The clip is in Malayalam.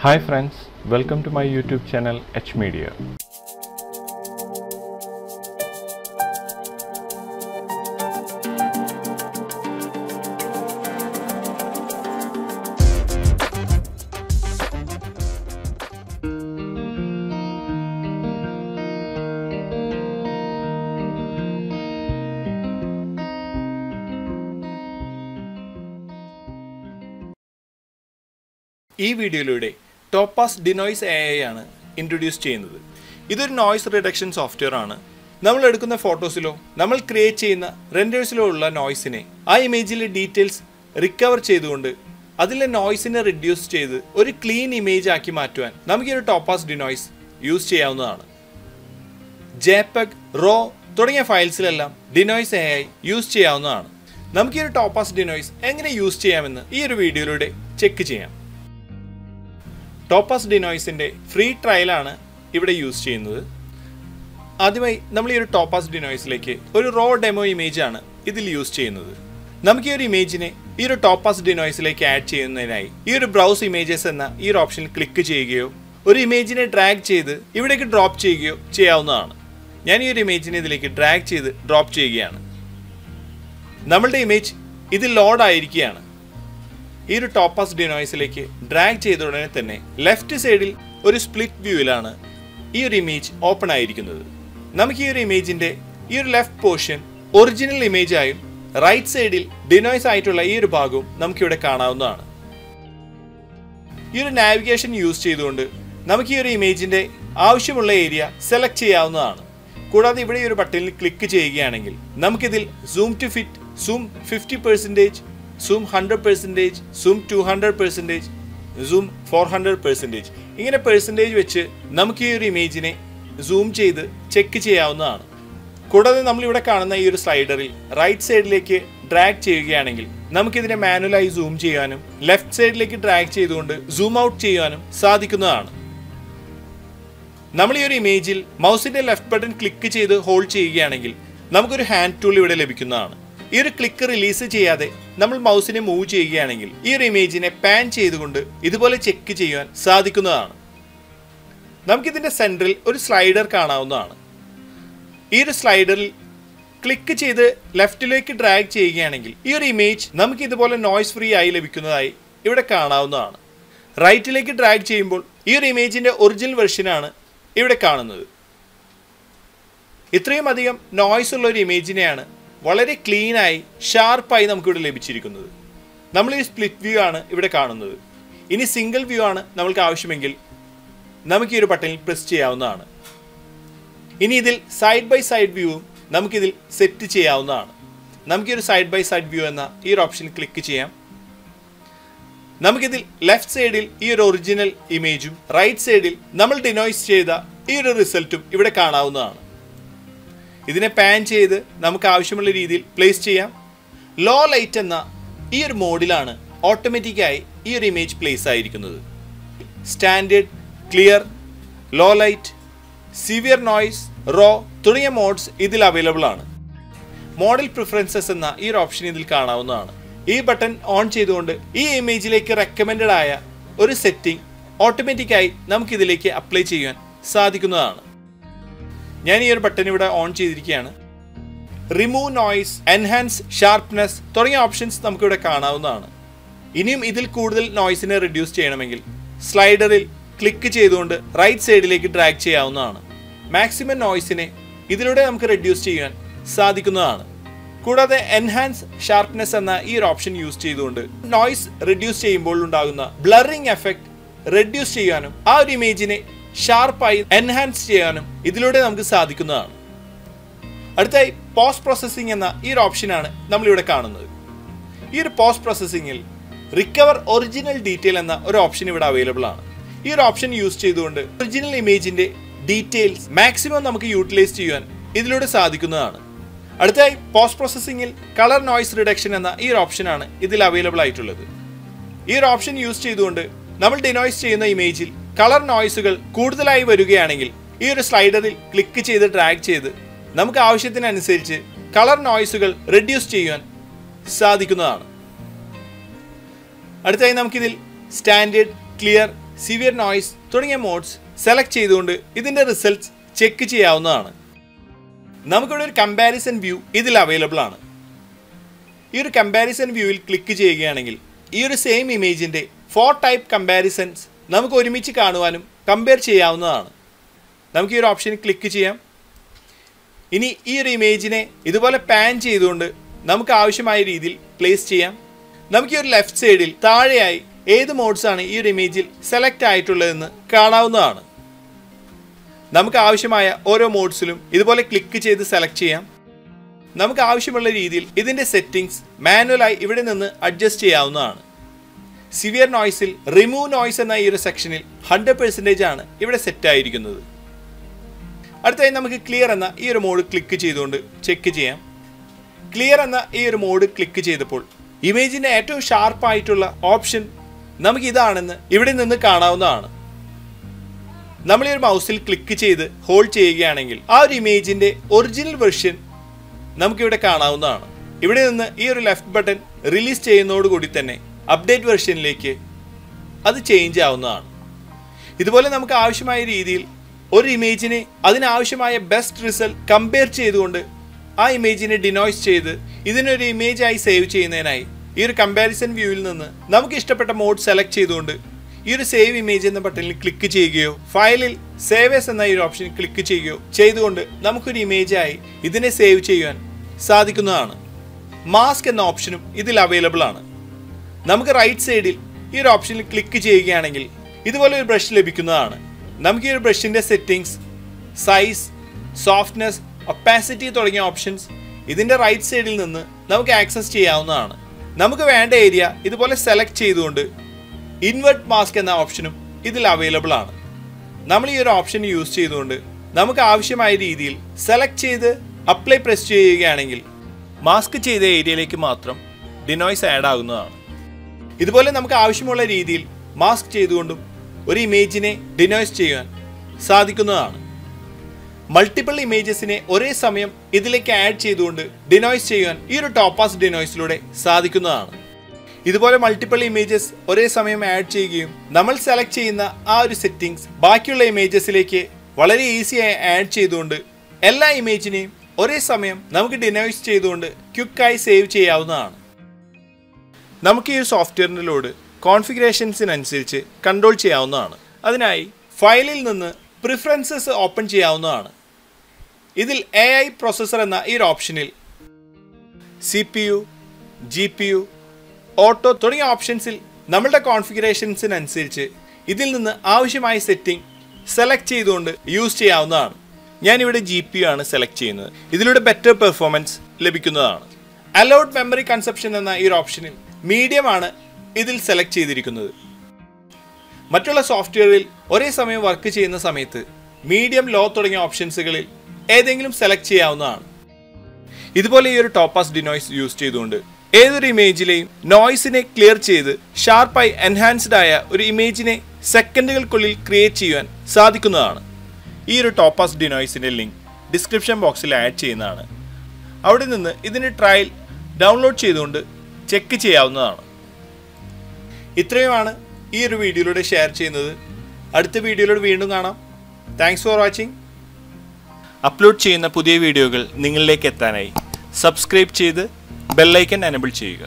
Hi friends, welcome to my YouTube channel H Media. ഈ വീഡിയോയിലൂടെ Topaz Denoise AI ആണ് ഇൻട്രൊഡ്യൂസ് ചെയ്യുന്നത്. ഇതൊരു നോയ്സ് റിഡക്ഷൻ സോഫ്റ്റ്വെയർ ആണ്. നമ്മൾ എടുക്കുന്ന ഫോട്ടോസിലോ നമ്മൾ ക്രിയേറ്റ് ചെയ്യുന്ന റെൻഡേഴ്സിലോ ഉള്ള നോയ്സിനെ ആ ഇമേജിലെ ഡീറ്റെയിൽസ് റിക്കവർ ചെയ്തുകൊണ്ട് അതിലെ നോയ്സിനെ റിഡ്യൂസ് ചെയ്ത് ഒരു ക്ലീൻ ഇമേജ് ആക്കി മാറ്റുവാൻ നമുക്ക് ഈ ഒരു Topaz Denoise യൂസ് ചെയ്യാവുന്നതാണ്. JPEG, RAW തുടങ്ങിയ ഫയൽസിലെല്ലാം Denoise AI യൂസ് ചെയ്യാവുന്നതാണ്. നമുക്ക് ഈ ഒരു Topaz Denoise എങ്ങനെ യൂസ് ചെയ്യാമെന്ന് ഈ ഒരു വീഡിയോയിലൂടെ ചെക്ക് ചെയ്യാം. Topaz Denoiseന്റെ ഫ്രീ ട്രയലാണ് ഇവിടെ യൂസ് ചെയ്യുന്നത്. ആദ്യമായി നമ്മൾ ഈ ഒരു Topaz Denoiseലേക്ക് ഒരു റോ ഡെമോ ഇമേജ് ആണ് ഇതിൽ യൂസ് ചെയ്യുന്നത്. നമുക്ക് ഈ ഒരു ഇമേജിനെ ഈ ഒരു Topaz Denoiseലേക്ക് ആഡ് ചെയ്യുന്നതിനായി ഈ ഒരു ബ്രൗസ് ഇമേജസ് എന്ന ഈ ഒരു ഓപ്ഷൻ ക്ലിക്ക് ചെയ്യുകയോ ഒരു ഇമേജിനെ ഡ്രാഗ് ചെയ്ത് ഇവിടേക്ക് ഡ്രോപ്പ് ചെയ്യുകയോ ചെയ്യാവുന്നതാണ്. ഞാൻ ഈ ഒരു ഇമേജിനെ ഇതിലേക്ക് ഡ്രാഗ് ചെയ്ത് ഡ്രോപ്പ് ചെയ്യുകയാണ്. നമ്മളുടെ ഇമേജ് ഇത് ലോഡ് ആയിരിക്കുകയാണ്. ഈ ഒരു Topaz Denoiseലേക്ക് ഡ്രാഗ് ചെയ്ത ഉടനെ തന്നെ ലെഫ്റ്റ് സൈഡിൽ ഒരു സ്പ്ലിറ്റ് വ്യൂവിലാണ് ഈ ഒരു ഇമേജ് ഓപ്പൺ ആയിരിക്കുന്നത്. നമുക്ക് ഈ ഒരു ഇമേജിന്റെ ഈ ഒരു ലെഫ്റ്റ് പോർഷൻ ഒറിജിനൽ ഇമേജ് ആയും റൈറ്റ് സൈഡിൽ ഡിനോയ്സ് ആയിട്ടുള്ള ഈ ഒരു ഭാഗവും നമുക്കിവിടെ കാണാവുന്നതാണ്. ഈ ഒരു നാവിഗേഷൻ യൂസ് ചെയ്തുകൊണ്ട് നമുക്ക് ഈ ഒരു ഇമേജിന്റെ ആവശ്യമുള്ള ഏരിയ സെലക്ട് ചെയ്യാവുന്നതാണ്. കൂടാതെ ഇവിടെ ഈ ഒരു ബട്ടണിൽ ക്ലിക്ക് ചെയ്യുകയാണെങ്കിൽ നമുക്കിതിൽ zoom to fit, zoom 50%, zoom 100%, zoom 200%, zoom 400%, ഇങ്ങനെ പെർസെൻറ്റേജ് വെച്ച് നമുക്ക് ഈ ഒരു ഇമേജിനെ സൂം ചെയ്ത് ചെക്ക് ചെയ്യാവുന്നതാണ്. കൂടാതെ നമ്മളിവിടെ കാണുന്ന ഈ ഒരു സ്ലൈഡറിൽ റൈറ്റ് സൈഡിലേക്ക് ഡ്രാഗ് ചെയ്യുകയാണെങ്കിൽ നമുക്കിതിനെ മാനുവലായി സൂം ചെയ്യാനും ലെഫ്റ്റ് സൈഡിലേക്ക് ഡ്രാഗ് ചെയ്തുകൊണ്ട് സൂം ഔട്ട് ചെയ്യാനും സാധിക്കുന്നതാണ്. നമ്മൾ ഈ ഒരു ഇമേജിൽ മൗസിന്റെ ലെഫ്റ്റ് ബട്ടൺ ക്ലിക്ക് ചെയ്ത് ഹോൾഡ് ചെയ്യുകയാണെങ്കിൽ നമുക്കൊരു ഹാൻഡ് ടൂൾ ഇവിടെ ലഭിക്കുന്നതാണ്. ഈ ഒരു ക്ലിക്ക് റിലീസ് ചെയ്യാതെ നമ്മൾ മൗസിനെ മൂവ് ചെയ്യുകയാണെങ്കിൽ ഈ ഒരു ഇമേജിനെ പാൻ ചെയ്തുകൊണ്ട് ഇതുപോലെ ചെക്ക് ചെയ്യാൻ സാധിക്കുന്നതാണ്. നമുക്കിതിന്റെ സെൻറ്ററിൽ ഒരു സ്ലൈഡർ കാണാവുന്നതാണ്. ഈ ഒരു സ്ലൈഡറിൽ ക്ലിക്ക് ചെയ്ത് ലെഫ്റ്റിലേക്ക് ഡ്രാഗ് ചെയ്യുകയാണെങ്കിൽ ഈ ഒരു ഇമേജ് നമുക്ക് ഇതുപോലെ നോയ്സ് ഫ്രീ ആയി ലഭിക്കുന്നതായി ഇവിടെ കാണാവുന്നതാണ്. റൈറ്റിലേക്ക് ഡ്രാഗ് ചെയ്യുമ്പോൾ ഈ ഒരു ഇമേജിന്റെ ഒറിജിനൽ വെർഷനാണ് ഇവിടെ കാണുന്നത്. ഇത്രയും അധികം നോയ്സ് ഉള്ള ഒരു ഇമേജിനെയാണ് വളരെ ക്ലീനായി ഷാർപ്പായി നമുക്കിവിടെ ലഭിച്ചിരിക്കുന്നത്. നമ്മൾ ഈ സ്പ്ലിറ്റ് വ്യൂ ആണ് ഇവിടെ കാണുന്നത്. ഇനി സിംഗിൾ വ്യൂ ആണ് നമ്മൾക്ക് ആവശ്യമെങ്കിൽ നമുക്ക് ഈ ഒരു ബട്ടണിൽ പ്രസ് ചെയ്യാവുന്നതാണ്. ഇനി ഇതിൽ സൈഡ് ബൈ സൈഡ് വ്യൂവും നമുക്കിതിൽ സെറ്റ് ചെയ്യാവുന്നതാണ്. നമുക്കൊരു സൈഡ് ബൈ സൈഡ് വ്യൂ എന്ന ഈ ഒരു ഓപ്ഷൻ ക്ലിക്ക് ചെയ്യാം. നമുക്കിതിൽ ലെഫ്റ്റ് സൈഡിൽ ഈ ഒരു ഒറിജിനൽ ഇമേജും റൈറ്റ് സൈഡിൽ നമ്മൾ ഡിനോയ്സ് ചെയ്ത ഈ ഒരു റിസൾട്ടും ഇവിടെ കാണാവുന്നതാണ്. ഇതിനെ പാൻ ചെയ്ത് നമുക്ക് ആവശ്യമുള്ള രീതിയിൽ പ്ലേസ് ചെയ്യാം. ലോ ലൈറ്റ് എന്ന ഈ ഒരു മോഡിലാണ് ഓട്ടോമാറ്റിക്കായി ഈ ഒരു ഇമേജ് പ്ലേസ് ആയിരിക്കുന്നത്. Standard, clear, low light, severe noise, raw തുടങ്ങിയ മോഡ്സ് ഇതിൽ അവൈലബിൾ ആണ്. മോഡൽ പ്രിഫറൻസസ് എന്ന ഈ ഒരു ഓപ്ഷൻ ഇതിൽ കാണാവുന്നതാണ്. ഈ ബട്ടൺ ഓൺ ചെയ്തുകൊണ്ട് ഈ ഇമേജിലേക്ക് റെക്കമെൻഡഡ് ആയ ഒരു സെറ്റിംഗ് ഓട്ടോമാറ്റിക്കായി നമുക്കിതിലേക്ക് അപ്ലൈ ചെയ്യാൻ സാധിക്കുന്നതാണ്. ഞാൻ ഈ ഒരു ബട്ടൺ ഇവിടെ ഓൺ ചെയ്തിരിക്കുകയാണ്. റിമൂവ് നോയ്സ്, എൻഹാൻസ് ഷാർപ്നെസ് തുടങ്ങിയ ഓപ്ഷൻസ് നമുക്കിവിടെ കാണാവുന്നതാണ്. ഇനിയും ഇതിൽ കൂടുതൽ നോയ്സിനെ റിഡ്യൂസ് ചെയ്യണമെങ്കിൽ സ്ലൈഡറിൽ ക്ലിക്ക് ചെയ്തുകൊണ്ട് റൈറ്റ് സൈഡിലേക്ക് ഡ്രാഗ് ചെയ്യാവുന്നതാണ്. മാക്സിമം നോയ്സിനെ ഇതിലൂടെ നമുക്ക് റിഡ്യൂസ് ചെയ്യാൻ സാധിക്കുന്നതാണ്. കൂടാതെ എൻഹാൻസ് ഷാർപ്നെസ് എന്ന ഈ ഒരു ഓപ്ഷൻ യൂസ് ചെയ്തുകൊണ്ട് നോയ്സ് റിഡ്യൂസ് ചെയ്യുമ്പോൾ ഉണ്ടാകുന്ന ബ്ലറിംഗ് എഫക്റ്റ് റിഡ്യൂസ് ചെയ്യാനും ആ ഒരു ഇമേജിനെ ഷാർപ്പായി എൻഹാൻസ് ചെയ്യാനും ഇതിലൂടെ നമുക്ക് സാധിക്കുന്നതാണ്. അടുത്തായി പോസ്റ്റ് പ്രോസസ്സിംഗ് എന്ന ഈ ഒരു ഓപ്ഷനാണ് നമ്മളിവിടെ കാണുന്നത്. ഈ ഒരു പോസ്റ്റ് പ്രോസസ്സിംഗിൽ റിക്കവർ ഒറിജിനൽ ഡീറ്റെയിൽ എന്ന ഒരു ഓപ്ഷൻ ഇവിടെ അവൈലബിൾ ആണ്. ഈ ഒരു ഓപ്ഷൻ യൂസ് ചെയ്തുകൊണ്ട് ഒറിജിനൽ ഇമേജിന്റെ ഡീറ്റെയിൽസ് മാക്സിമം നമുക്ക് യൂട്ടിലൈസ് ചെയ്യാൻ ഇതിലൂടെ സാധിക്കുന്നതാണ്. അടുത്തായി പോസ്റ്റ് പ്രോസസ്സിംഗിൽ കളർ നോയ്സ് റിഡക്ഷൻ എന്ന ഈ ഒരു ഓപ്ഷനാണ് ഇതിൽ അവൈലബിൾ ആയിട്ടുള്ളത്. ഈ ഒരു ഓപ്ഷൻ യൂസ് ചെയ്തുകൊണ്ട് നമ്മൾ ഡിനോയ്സ് ചെയ്യുന്ന ഇമേജിൽ കളർ നോയ്സുകൾ കൂടുതലായി വരികയാണെങ്കിൽ ഈ ഒരു സ്ലൈഡറിൽ ക്ലിക്ക് ചെയ്ത് ഡ്രാഗ് ചെയ്ത് നമുക്ക് ആവശ്യത്തിനനുസരിച്ച് കളർ നോയ്സുകൾ റിഡ്യൂസ് ചെയ്യാൻ സാധിക്കുന്നതാണ്. അടുത്തായി നമുക്കിതിൽ സ്റ്റാൻഡേർഡ്, ക്ലിയർ, സിവിയർ നോയ്സ് തുടങ്ങിയ മോഡ്സ് സെലക്ട് ചെയ്തുകൊണ്ട് ഇതിൻ്റെ റിസൾട്ട്സ് ചെക്ക് ചെയ്യാവുന്നതാണ്. നമുക്കിവിടെ ഒരു കമ്പാരിസൺ വ്യൂ ഇതിൽ അവൈലബിൾ ആണ്. ഈ ഒരു കമ്പാരിസൺ വ്യൂവിൽ ക്ലിക്ക് ചെയ്യുകയാണെങ്കിൽ ഈ ഒരു സെയിം ഇമേജിൻ്റെ 4 ടൈപ്പ് കമ്പാരിസൺസ് നമുക്ക് ഒരുമിച്ച് കാണുവാനും കമ്പയർ ചെയ്യാവുന്നതാണ്. നമുക്ക് ഈ ഒരു ഓപ്ഷനിൽ ക്ലിക്ക് ചെയ്യാം. ഇനി ഈ ഒരു ഇമേജിനെ ഇതുപോലെ പാൻ ചെയ്തുകൊണ്ട് നമുക്ക് ആവശ്യമായ രീതിയിൽ പ്ലേസ് ചെയ്യാം. നമുക്ക് ഈ ഒരു ലെഫ്റ്റ് സൈഡിൽ താഴെയായി ഏത് മോഡ്സാണ് ഈ ഒരു ഇമേജിൽ സെലക്ട് ആയിട്ടുള്ളതെന്ന് കാണാവുന്നതാണ്. നമുക്ക് ആവശ്യമായ ഓരോ മോഡ്സിലും ഇതുപോലെ ക്ലിക്ക് ചെയ്ത് സെലക്ട് ചെയ്യാം. നമുക്ക് ആവശ്യമുള്ള രീതിയിൽ ഇതിൻ്റെ സെറ്റിംഗ്സ് മാനുവലായി ഇവിടെ നിന്ന് അഡ്ജസ്റ്റ് ചെയ്യാവുന്നതാണ്. സിവിയർ നോയ്സിൽ റിമൂവ് നോയ്സ് എന്ന ഈ ഒരു സെക്ഷനിൽ 100% ആണ് ഇവിടെ സെറ്റ് ആയിരിക്കുന്നത്. അടുത്തായി നമുക്ക് ക്ലിയർ എന്ന ഈ ഒരു മോഡ് ക്ലിക്ക് ചെയ്തുകൊണ്ട് ചെക്ക് ചെയ്യാം. ക്ലിയർ എന്ന ഈ ഒരു മോഡ് ക്ലിക്ക് ചെയ്തപ്പോൾ ഇമേജിൻ്റെ ഏറ്റവും ഷാർപ്പായിട്ടുള്ള ഓപ്ഷൻ നമുക്ക് ഇതാണെന്ന് ഇവിടെ നിന്ന് കാണാവുന്നതാണ്. നമ്മൾ ഈ ഒരു മൗസിൽ ക്ലിക്ക് ചെയ്ത് ഹോൾഡ് ചെയ്യുകയാണെങ്കിൽ ആ ഒരു ഇമേജിൻ്റെ ഒറിജിനൽ വെർഷൻ നമുക്കിവിടെ കാണാവുന്നതാണ്. ഇവിടെ നിന്ന് ഈ ഒരു ലെഫ്റ്റ് ബട്ടൺ റിലീസ് ചെയ്യുന്നതോടുകൂടി തന്നെ അപ്ഡേറ്റ് വെർഷനിലേക്ക് അത് ചേഞ്ച് ആവുന്നതാണ്. ഇതുപോലെ നമുക്ക് ആവശ്യമായ രീതിയിൽ ഒരു ഇമേജിനെ അതിനാവശ്യമായ ബെസ്റ്റ് റിസൾട്ട് കമ്പയർ ചെയ്തുകൊണ്ട് ആ ഇമേജിനെ ഡിനോയ്സ് ചെയ്ത് ഇതിനൊരു ഇമേജായി സേവ് ചെയ്യുന്നതിനായി ഈ ഒരു കമ്പാരിസൺ വ്യൂവിൽ നിന്ന് നമുക്ക് ഇഷ്ടപ്പെട്ട മോഡ് സെലക്ട് ചെയ്തുകൊണ്ട് ഈ ഒരു സേവ് ഇമേജ് എന്ന ബട്ടണിൽ ക്ലിക്ക് ചെയ്യുകയോ ഫയലിൽ സേവ് എസ് എന്ന ഈ ഒരു ഓപ്ഷനിൽ ക്ലിക്ക് ചെയ്യുകയോ ചെയ്തുകൊണ്ട് നമുക്കൊരു ഇമേജായി ഇതിനെ സേവ് ചെയ്യുവാൻ സാധിക്കുന്നതാണ്. മാസ്ക് എന്ന ഓപ്ഷനും ഇതിൽ അവൈലബിൾ ആണ്. നമുക്ക് റൈറ്റ് സൈഡിൽ ഈ ഒരു ഓപ്ഷനിൽ ക്ലിക്ക് ചെയ്യുകയാണെങ്കിൽ ഇതുപോലെ ഒരു ബ്രഷ് ലഭിക്കുന്നതാണ്. നമുക്ക് ഈ ഒരു ബ്രഷിൻ്റെ സെറ്റിംഗ്സ്, സൈസ്, സോഫ്റ്റ്നെസ്, ഒപ്പാസിറ്റി തുടങ്ങിയ ഓപ്ഷൻസ് ഇതിൻ്റെ റൈറ്റ് സൈഡിൽ നിന്ന് നമുക്ക് ആക്സസ് ചെയ്യാവുന്നതാണ്. നമുക്ക് വേണ്ട ഏരിയ ഇതുപോലെ സെലക്ട് ചെയ്തുകൊണ്ട് ഇൻവെർട്ട് മാസ്ക് എന്ന ഓപ്ഷനും ഇതിൽ അവൈലബിൾ ആണ്. നമ്മൾ ഈ ഒരു ഓപ്ഷൻ യൂസ് ചെയ്തുകൊണ്ട് നമുക്ക് ആവശ്യമായ രീതിയിൽ സെലക്ട് ചെയ്ത് അപ്ലൈ പ്രസ് ചെയ്യുകയാണെങ്കിൽ മാസ്ക് ചെയ്ത ഏരിയയിലേക്ക് മാത്രം ഡിനോയ്സ് ആഡ് ആകുന്നതാണ്. ഇതുപോലെ നമുക്ക് ആവശ്യമുള്ള രീതിയിൽ മാസ്ക് ചെയ്തുകൊണ്ടും ഒരു ഇമേജിനെ ഡിനോയ്സ് ചെയ്യാൻ സാധിക്കുന്നതാണ്. മൾട്ടിപ്പിൾ ഇമേജസിനെ ഒരേ സമയം ഇതിലേക്ക് ആഡ് ചെയ്തുകൊണ്ട് ഡിനോയ്സ് ചെയ്യാൻ ഈ ഒരു ടോപ്പാസ് ഡിനോയ്സിലൂടെ സാധിക്കുന്നതാണ്. ഇതുപോലെ മൾട്ടിപ്പിൾ ഇമേജസ് ഒരേ സമയം ആഡ് ചെയ്യുകയും നമ്മൾ സെലക്ട് ചെയ്യുന്ന ആ ഒരു സെറ്റിംഗ്സ് ബാക്കിയുള്ള ഇമേജസിലേക്ക് വളരെ ഈസിയായി ആഡ് ചെയ്തുകൊണ്ട് എല്ലാ ഇമേജിനെയും ഒരേ സമയം നമുക്ക് ഡിനോയ്സ് ചെയ്തുകൊണ്ട് ക്വിക്കായി സേവ് ചെയ്യാവുന്നതാണ്. നമുക്ക് ഈ ഒരു സോഫ്റ്റ്വെയറിൻ്റെ ലോഡ് കോൺഫിഗറേഷൻസിനനുസരിച്ച് കൺട്രോൾ ചെയ്യാവുന്നതാണ്. അതിനായി ഫയലിൽ നിന്ന് പ്രിഫറൻസസ് ഓപ്പൺ ചെയ്യാവുന്നതാണ്. ഇതിൽ AI പ്രോസസ്സർ എന്ന ഈ ഒരു ഓപ്ഷനിൽ CPU, GPU, ഓട്ടോ തുടങ്ങിയ ഓപ്ഷൻസിൽ നമ്മളുടെ കോൺഫിഗറേഷൻസിനനുസരിച്ച് ഇതിൽ നിന്ന് ആവശ്യമായ സെറ്റിംഗ് സെലക്ട് ചെയ്തുകൊണ്ട് യൂസ് ചെയ്യാവുന്നതാണ്. ഞാനിവിടെ GPU ആണ് സെലക്ട് ചെയ്യുന്നത്. ഇതിലൂടെ ബെറ്റർ പെർഫോമൻസ് ലഭിക്കുന്നതാണ്. അലൗഡ് മെമ്മറി കൺസപ്ഷൻ എന്ന ഈ ഒരു ഓപ്ഷനിൽ മീഡിയം ആണ് ഇതിൽ സെലക്ട് ചെയ്തിരിക്കുന്നത്. മറ്റുള്ള സോഫ്റ്റ്വെയറിൽ ഒരേ സമയം വർക്ക് ചെയ്യുന്ന സമയത്ത് മീഡിയം, ലോ തുടങ്ങിയ ഓപ്ഷൻസുകളിൽ ഏതെങ്കിലും സെലക്ട് ചെയ്യാവുന്നതാണ്. ഇതുപോലെ ഈ ഒരു ടോപ്പാസ് ഡിനോയ്സ് യൂസ് ചെയ്തുകൊണ്ട് ഏതൊരു ഇമേജിലെയും നോയ്സിനെ ക്ലിയർ ചെയ്ത് ഷാർപ്പായി എൻഹാൻസ്ഡ് ആയ ഒരു ഇമേജിനെ സെക്കൻഡുകൾക്കുള്ളിൽ ക്രിയേറ്റ് ചെയ്യുവാൻ സാധിക്കുന്നതാണ്. ഈ ഒരു ടോപ്പാസ് ഡിനോയ്സിൻ്റെ ലിങ്ക് ഡിസ്ക്രിപ്ഷൻ ബോക്സിൽ ആഡ് ചെയ്യുന്നതാണ്. അവിടെ നിന്ന് ഇതിൻ്റെ ട്രയൽ ഡൗൺലോഡ് ചെയ്തുകൊണ്ട് ചെക്ക് ചെയ്യാവുന്നതാണ്. ഇത്രയുമാണ് ഈ ഒരു വീഡിയോയിലൂടെ ഷെയർ ചെയ്യുന്നത്. അടുത്ത വീഡിയോയിലൂടെ വീണ്ടും കാണാം. Thanks for watching. അപ്ലോഡ് ചെയ്യുന്ന പുതിയ വീഡിയോകൾ നിങ്ങളിലേക്ക് എത്താനായി സബ്സ്ക്രൈബ് ചെയ്ത് ബെല്ലൈക്കൺ എനേബിൾ ചെയ്യുക.